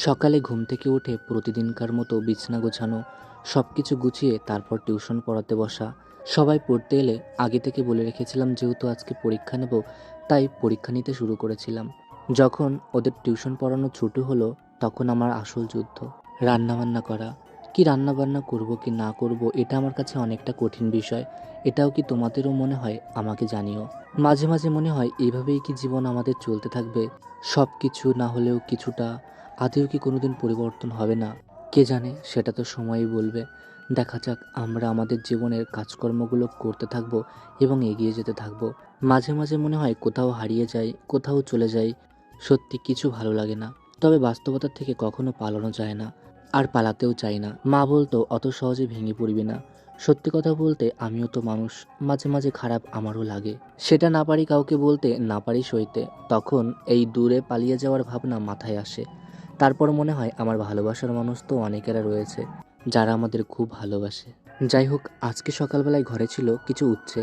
সকালে ঘুম থেকে উঠে প্রতিদিনকার মতো বিছানা গোছানো, সব কিছু গুছিয়ে তারপর টিউশন পড়াতে বসা। সবাই পড়তে এলে আগে থেকে বলে রেখেছিলাম, যেহেতু আজকে পরীক্ষা নেব তাই পরীক্ষা নিতে শুরু করেছিলাম। যখন ওদের টিউশন পড়ানো ছুটি হলো, তখন আমার আসল যুদ্ধ রান্নাবান্না করা। কি রান্নাবান্না করব কি না করব, এটা আমার কাছে অনেকটা কঠিন বিষয়। এটাও কি তোমাদেরও মনে হয়? আমাকে জানিও। মাঝে মাঝে মনে হয় এইভাবেই কি জীবন আমাদের চলতে থাকবে, সব কিছু না হলেও কিছুটা। আদেও কি কোনোদিন পরিবর্তন হবে না? কে জানে, সেটা তো সময়ই বলবে। দেখা যাক, আমরা আমাদের জীবনের কাজকর্মগুলো করতে থাকবো এবং এগিয়ে যেতে থাকবো। মাঝে মাঝে মনে হয় কোথাও হারিয়ে যাই, কোথাও চলে যাই। সত্যি কিছু ভালো লাগে না। তবে বাস্তবতার থেকে কখনো পালানো যায় না, আর পালাতেও চাই না। মা বলতো, অত সহজে ভেঙে পড়বি না। সত্যি কথা বলতে, আমিও তো মানুষ, মাঝে মাঝে খারাপ আমারও লাগে। সেটা না পারি কাউকে বলতে, না পারি সইতে। তখন এই দূরে পালিয়ে যাওয়ার ভাবনা মাথায় আসে। তারপর মনে হয় আমার ভালোবাসার মানুষ তো অনেকেরা রয়েছে, যারা আমাদের খুব ভালোবাসে। যাই হোক, আজকে সকালবেলায় ঘরে ছিল কিছু উচ্ছে।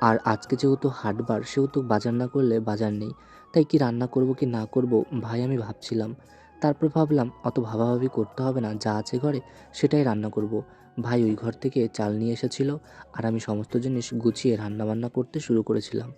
আর আজকে যেহেতু হাটবার, সেহেতু বাজার না করলে বাজার নেই। তাই কি রান্না করব কি না করব, ভাই আমি ভাবছিলাম। তারপর ভাবলাম অত ভাবাভাবি করতে হবে না, যা আছে ঘরে সেটাই রান্না করব। ভাই ওই ঘর থেকে চাল নিয়ে এসেছিল, আর আমি সমস্ত জিনিস গুছিয়ে রান্নাবান্না করতে শুরু করেছিলাম।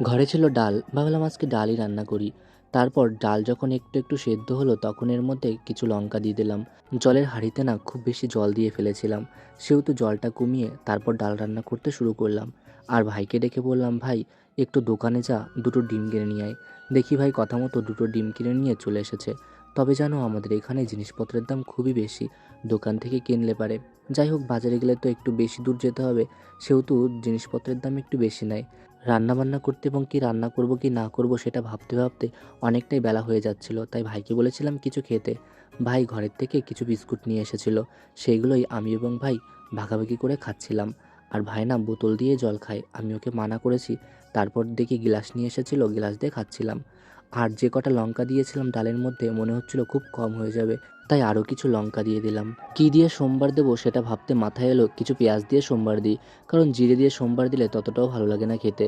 ঘরে ছিল ডাল, ভাবলাম আজকে ডালই রান্না করি। তারপর ডাল যখন একটু একটু সেদ্ধ হলো, তখন এর মধ্যে কিছু লঙ্কা দিয়ে দিলাম। জলের হাঁড়িতে না খুব বেশি জল দিয়ে ফেলেছিলাম, সেহেতু জলটা কমিয়ে তারপর ডাল রান্না করতে শুরু করলাম। আর ভাইকে ডেকে বললাম, ভাই একটু দোকানে যা, দুটো ডিম কিনে নিয়ে আয়। দেখি ভাই কথা মতো দুটো ডিম কিনে নিয়ে চলে এসেছে। তবে জানো, আমাদের এখানে জিনিসপত্রের দাম খুবই বেশি, দোকান থেকে কিনলে পারে। যাই হোক, বাজারে গেলে তো একটু বেশি দূর যেতে হবে, সেহেতু জিনিসপত্রের দাম একটু বেশি নেয়। রান্নাবান্না করতে এবং কি রান্না করব কি না করব সেটা ভাবতে ভাবতে অনেকটাই বেলা হয়ে যাচ্ছিল। তাই ভাইকে বলেছিলাম কিছু খেতে। ভাই ঘরের থেকে কিছু বিস্কুট নিয়ে এসেছিল, সেইগুলোই আমি এবং ভাই ভাগাভাগি করে খাচ্ছিলাম। আর ভাই না বোতল দিয়ে জল খায়, আমি ওকে মানা করেছি। তারপর দেখি গিলাস নিয়ে এসেছিল, গিলাস দিয়ে খাচ্ছিলাম। আর যে কটা লঙ্কা দিয়েছিলাম ডালের মধ্যে, মনে হচ্ছিল খুব কম হয়ে যাবে, তাই আরও কিছু লঙ্কা দিয়ে দিলাম। কি দিয়ে সোমবার দেবো সেটা ভাবতে মাথায় এলো কিছু পেঁয়াজ দিয়ে সোমবার দিই, কারণ জিরে দিয়ে সোমবার দিলে ততটাও ভালো লাগে না খেতে।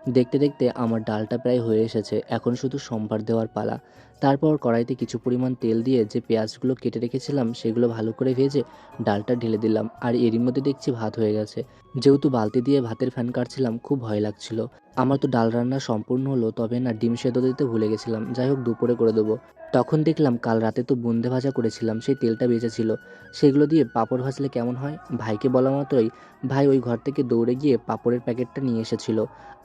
দেখতে দেখতে আমার ডালটা প্রায় হয়ে এসেছে, এখন শুধু সোমবার দেওয়ার পালা। তারপর কড়াইতে কিছু পরিমাণ তেল দিয়ে যে পেঁয়াজগুলো কেটে রেখেছিলাম সেগুলো ভালো করে ভেজে ডালটা ঢেলে দিলাম। আর এরই মধ্যে দেখছি ভাত হয়ে গেছে। যেহেতু বালতি দিয়ে ভাতের ফ্যান কাটছিলাম, খুব ভয় লাগছিল। আমার তো ডাল রান্না সম্পূর্ণ হলো, তবে না ডিম সেদ্ধ দিতে ভুলে গেছিলাম। যাই হোক, দুপুরে করে দেবো। তখন দেখলাম কাল রাতে তো বুন্দে ভাজা করেছিলাম, সেই তেলটা বেঁচে ছিল। সেগুলো দিয়ে পাঁপড় ভাজলে কেমন হয়? ভাইকে বলা মাত্রই ভাই ওই ঘর থেকে দৌড়ে গিয়ে পাঁপড়ের প্যাকেটটা নিয়ে এসেছিল।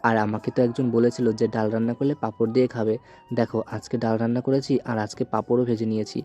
আর আমাকে তো একজন বলেছিল যে ডাল রান্না করলে পাঁপড় দিয়ে খাবে। দেখো, আজকে ডাল রান্না করেছি আর আজকে পাঁপড়ও ভেজে নিয়েছি।